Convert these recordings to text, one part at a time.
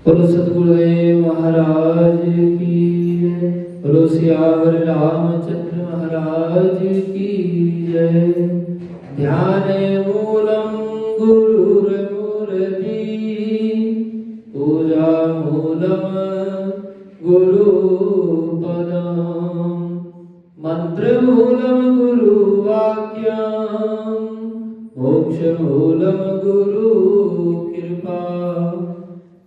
बोलो सतगुरुदेव महाराज की जय। बोलो सियावर रामचंद्र महाराज की जय। ध्यान मूलम गुरुर्मूर्ति पूजा मूलम गुरुपदम मंत्र मूलम गुरुवाक्यम मोक्ष मूलम गुरु कृपा।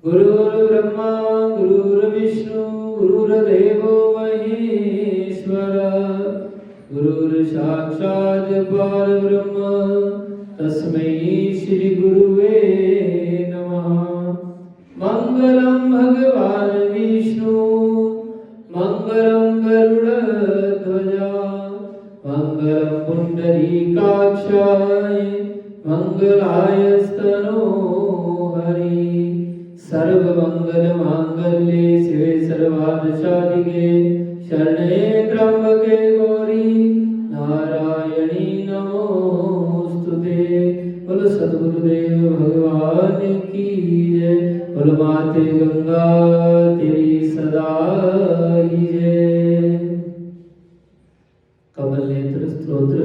गुरुर्ब्रह्मा गुरुर्विष्णु गुरुर्देवो महेश्वर गुरुर्साक्षात् परब्रह्म तस्मै श्री गुरुवे नमः। मंगलम भगवान विष्णु मंगलम गरुड़ध्वजा मंगलम पुंडरीकाक्षाय मंगलायस्तनो हरि। सर्वमंगल मांगल्ये शिवे सर्वार्थसाधिके शरणे त्र्यंबके गौरी नारायणी नमोस्तुते। बोलो सद्गुरुदेव भगवान की जय। बोलो माते गंगा तेरी सदा ही जय। कमल नेत्र स्तोत्र।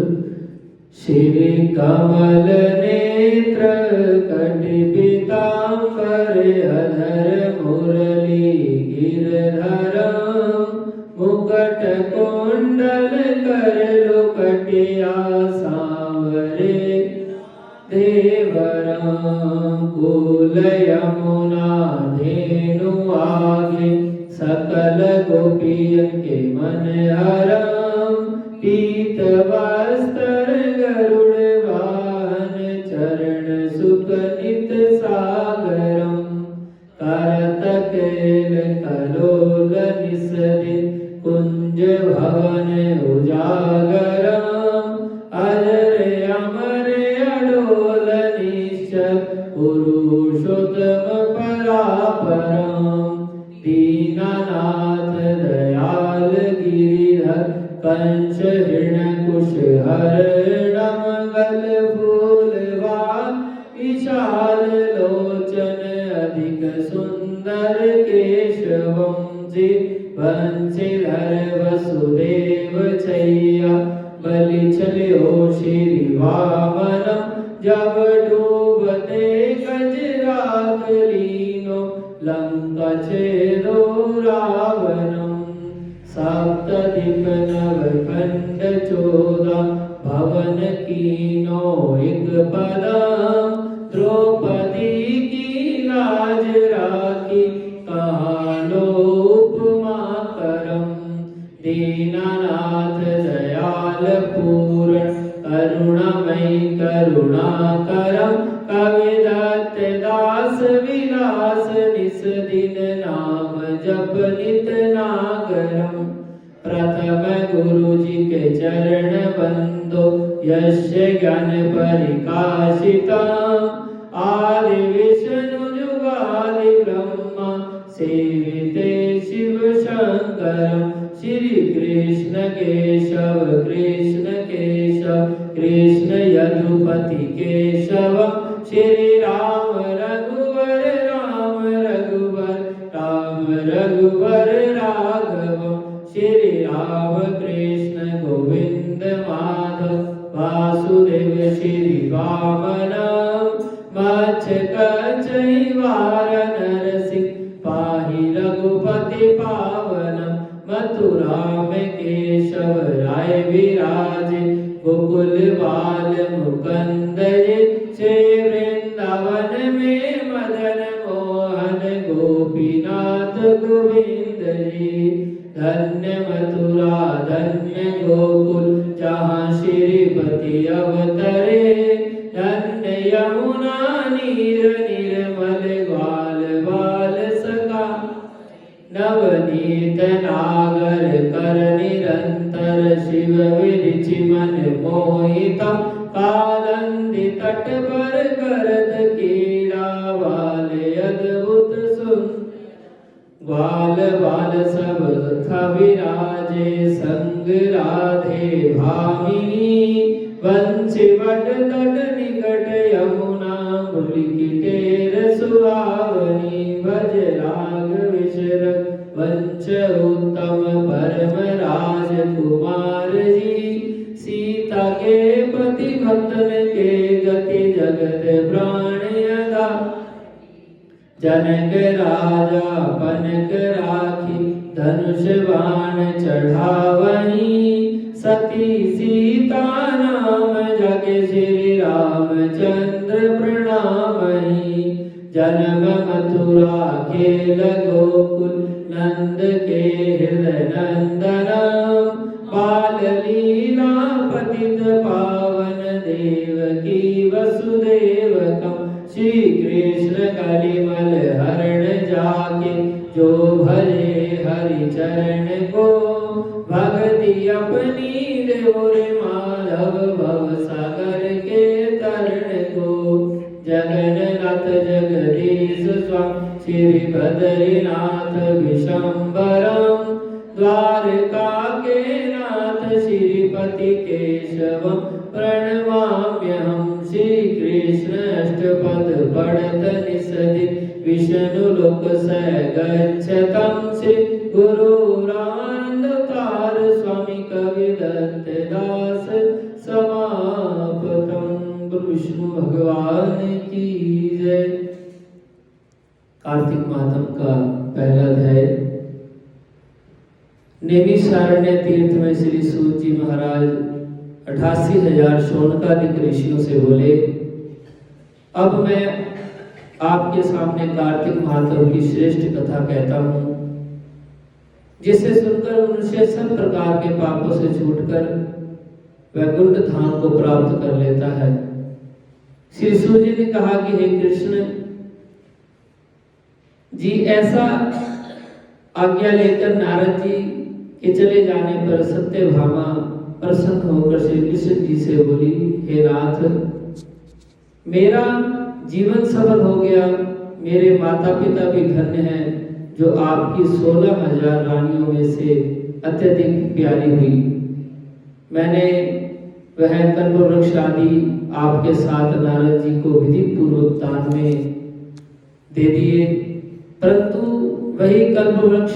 शिव कमल नेत्र कटि पीतांबर अधर मुरली गिरधर मुकुट कुंडल कर लुकटिया सांवरे देवरम कुल यमुना धेनु आगे सकल गोपियन के मन हरम। पीत वस्त्र गरुड़ वाहन चरण सुकनित सागरम करत केल कलोल निसदिन कुंज भवन उजागरम। अजर अमर अडोल निश्चल पुरुषोत्तम परापरम। दीनानाथ दयाल गिरिधर कंस हिरण्यकुश हरणम गल फूलवान विशाल लोचन अधिक सुंदर केशवम। बंशीधर वसुदेव छैया बलि चलियो श्री वामनम। जब डूबते गजरात लीनो लंका छेदो रावणम। सप्तदीप नवखंड 14 भवन कीनो एक पदम। द्रौपदी की लाज राखी कहानो उपमा करम। दीनानाथ दयाल पूर्ण करुणामय करुणा करम। कविदत्त दास विलास निस दिन नाम जप नित नागरम। प्रथम गुरु जी के चरण बंदो यस्य ज्ञान परिकाशितम। आदि विष्णु जुगादि ब्रह्मा सेविते शिव शंकर। श्री कृष्ण केशव कृष्ण यदुपति केशव। श्री राम रघुवर राघव। श्री राम कृष्ण गोविंद माधव वासुदेव। श्री वामन मत्स्यकचैवार नरसिंह पाहि रघुपति पावन। मथुरा में केशव राय विराजे गोकुल बाल मुकुंद श्री वृंदावन में मदन मोहन गोपीनाथ गोविंद जी। धन्य मथुरा धन्य गोकुल जहाँ श्रीपति अवतरे। धन्य यमुना नीर निर्मल ग्वाल बाल सखा। नवनीत नागर कर निरंतर शिव विरचि मन मोहिता। कालंदी तट पर करत कीड़ा वाल अद्भुत सुन। ग्वाल बाल सब विराजे संग राधे भामिनी। वंशी वट तट निकट यमुना मुलिकी टेर सुहावनी। भजरा वंश उत्तम परम राजकुमार जी। सीता के पति भक्तन के गति जगत प्राण यदा। जनक राजा पनक राखी धनुष बाण चढ़ावही। सती सीता नाम जग श्री रामचंद्र प्रणामहि। जन्म मथुरा खेल गोकुल नंद के हृदय नंदना। बाल लीला पतित पावन देवकी वसुदेवकम। श्री कृष्ण कलिमल हरण जाके जो भजे हरि चरण को। भक्ति अपनी देवर माधव भव सागर के तरण को। जगन्नाथ जगदीश स्वामी श्री बद्रीनाथ विशंबरम। द्वारका के नाथ श्रीपति केशवम प्रणमाम्यहम्। श्री कृष्ण अष्टपद पढ़त निसदिन विष्णु लोक स गच्छतम्। श्री गुरुरानंदकार स्वामी कविदत्त दास समापतम्। विष्णु भगवान की जय। कार्तिक मातम का पहला अध्याय। नैमिषारण्य तीर्थ में श्री सूत जी महाराज 88,000 शौनकादिक ऋषियों से बोले, अब मैं आपके सामने कार्तिक मातम की श्रेष्ठ कथा कहता हूँ, जिसे सुनकर मनुष्य सब प्रकार के पापों से छूटकर वैकुंठ धाम को प्राप्त कर लेता है। श्री सूत जी ने कहा कि हे कृष्ण जी, ऐसा आज्ञा लेकर नारद जी के चले जाने पर सत्यभामा प्रसन्न होकर श्री कृष्ण जी से बोली, हे नाथ, मेरा जीवन सफल हो गया। मेरे माता पिता भी धन्य हैं, जो आपकी 16,000 रानियों में से अत्यधिक प्यारी हुई। मैंने वह कल्प वृक्ष आदि आपके साथ नारद जी को विधि पूर्वक दान में दे दिए, परंतु वही कल्प वृक्ष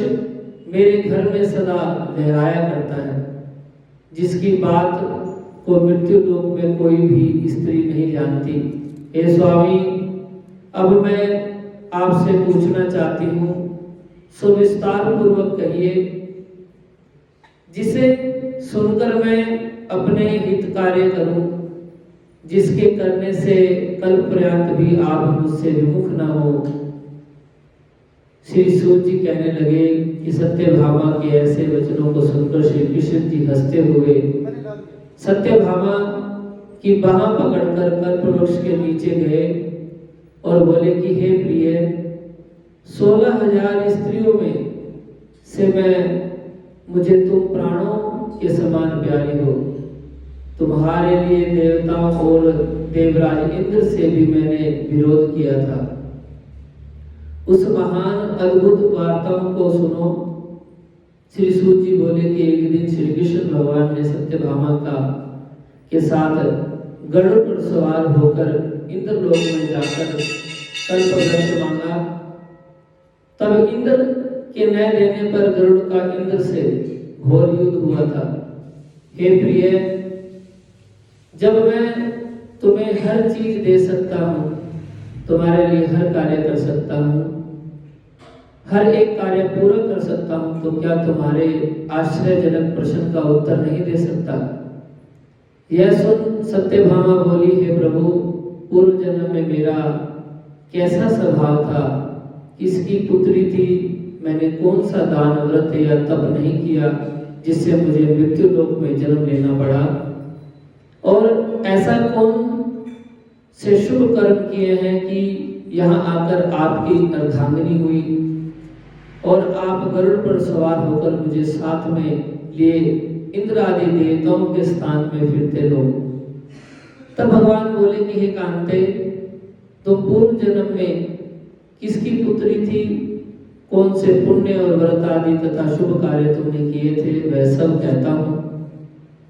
मेरे घर में सदा लहराया करता है, जिसकी बात को मृत्यु लोक में कोई भी स्त्री नहीं जानती। हे स्वामी, अब मैं आपसे पूछना चाहती हूँ, सुविस्तार पूर्वक कहिए, जिसे सुनकर मैं अपने हित कार्य करूं, जिसके करने से कल पर्यंत भी आप मुझसे विमुख न हो। श्री सूत जी कहने लगे कि सत्यभामा के ऐसे वचनों को सुनकर श्री कृष्ण जी हंसते हुए सत्यभामा की बाह पकड़कर कल्प वृक्ष के नीचे गए और बोले कि हे प्रिय, 16,000 स्त्रियों में से मुझे तुम प्राणों के समान प्यारी हो। तुम्हारे लिए देवताओं और देवराज इंद्र से भी मैंने विरोध किया था। उस महान अद्भुत वार्ताओं को सुनो। श्री सूत जी बोले कि एक दिन श्री कृष्ण भगवान ने सत्यभामा के साथ गरुड़ पर सवार होकर इंद्रलोक में जाकर कल्प वृक्ष मांगा। तब इंद्र के न देने पर गरुड़ का इंद्र से घोर युद्ध हुआ था। हे प्रिय, जब मैं तुम्हें हर चीज दे सकता हूँ, तुम्हारे लिए हर कार्य कर सकता हूँ, हर एक कार्य पूरा कर सकता हूँ, तो क्या तुम्हारे आश्चर्यजनक प्रश्न का उत्तर नहीं दे सकता? यह सुन सत्यभामा बोली, हे प्रभु, पूर्व जन्म में मेरा कैसा स्वभाव था, किसकी पुत्री थी, मैंने कौन सा दान व्रत या तप नहीं किया जिससे मुझे मृत्यु लोक में जन्म लेना पड़ा, और ऐसा कौन से शुभ कर्म किए हैं कि यहाँ आकर आपकी अर्धांगिनी हुई और आप गरुड़ पर सवार होकर मुझे साथ में लिए इंद्र आदि देवताओं के स्थान में फिरते हो। तब भगवान बोले कि हे कांते, तुम पूर्व जन्म में किसकी पुत्री थी, कौन से पुण्य और व्रत आदि तथा शुभ कार्य तुमने किए थे, वह सब कहता हूँ।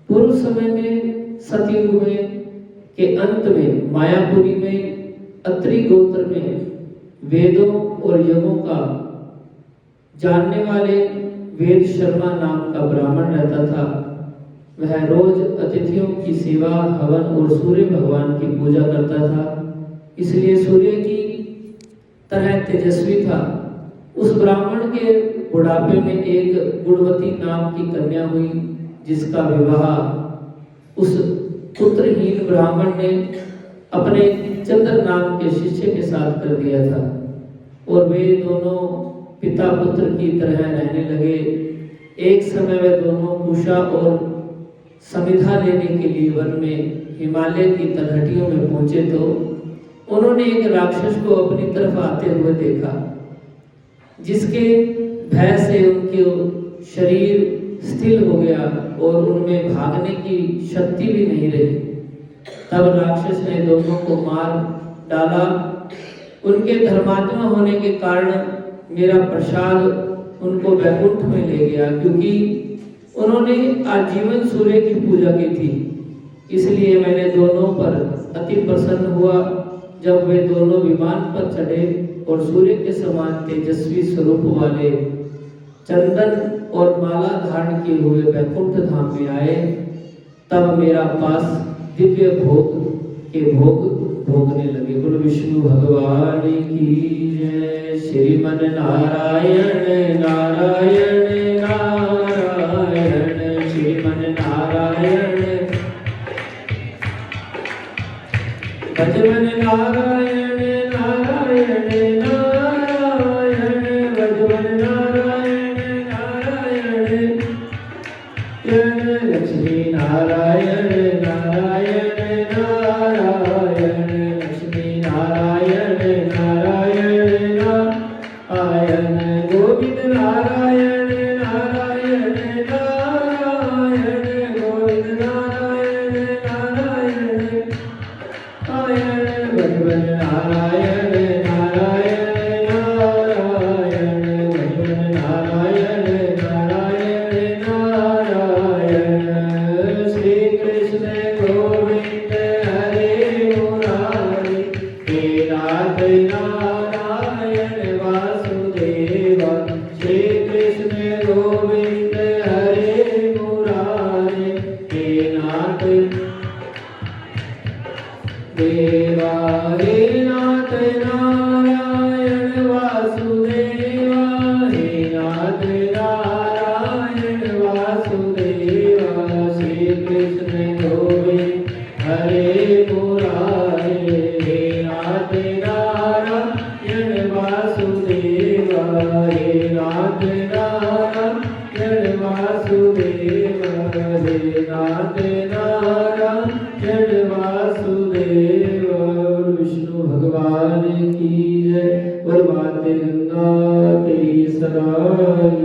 पूर्व समय में सतयुग में के अंत में मायापुरी में अत्रि गोत्र में वेदों और यमों का जानने वाले वेद शर्मा नाम का ब्राह्मण रहता था। वह रोज अतिथियों की सेवा, हवन और सूर्य भगवान की पूजा करता था, इसलिए सूर्य की तरह तेजस्वी था। उस ब्राह्मण के बुढ़ापे में एक गुणवती नाम की कन्या हुई, जिसका विवाह उस पुत्रहीन ब्राह्मण ने अपने चंद्र नाम के शिष्य के साथ कर दिया था और वे दोनों पिता पुत्र की तरह रहने लगे। एक समय वे दोनों कुशा और समिधा लेने के लिए वन में हिमालय की तलहटियों में पहुंचे तो उन्होंने एक राक्षस को अपनी तरफ आते हुए देखा, जिसके भय से उनके शरीर स्थिर हो गया और उनमें भागने की शक्ति भी नहीं रही। तब राक्षस ने दोनों को मार डाला। उनके धर्मात्मा होने के कारण मेरा प्रसाद उनको वैकुंठ में ले गया, क्योंकि उन्होंने आजीवन सूर्य की पूजा की थी। इसलिए मैंने दोनों पर अति प्रसन्न हुआ। जब वे दोनों विमान पर चढ़े और सूर्य के समान तेजस्वी स्वरूप वाले चंदन और माला धारण किए हुए वैकुंठ धाम में आए, तब मेरा पास दिव्य भोग के भोग भोगने लगे। बोलो विष्णु भगवान की जय। श्रीमन नारायण नारायण नारायण, श्रीमन नारायण भजमन नारायण नारायण नारायण, भजमन नारायण नारायण, लक्ष्मी नारायण नारायण नारायण, लक्ष्मी नारायण नारायण नारायण, गोविंद नारायण नारायण नारायण, गोविंद नारायण नारायण नारायण, भगवन नारायण नारायण नारायण, भगवन नारायण नारायण नारायण। श्री कृष्ण गोविंद हरे मुरारी, हे नाथ नारायण वासुदेवा। श्री कृष्ण गोविंद हरे मुरारी, हे नाथ देवा, हे नाथ नारायण वासुदेवा, हे नाथ नारायण वासुदेवा। श्री कृष्ण गोविंद हरे मुरारी, हे नाथ नारायण वासुदेवा, हे नाथ नारायण वासुदेवा, हे नाथ नारायण वासुदेवा। विष्णु भगवान की जय। और माते गंगा तेरी सराय।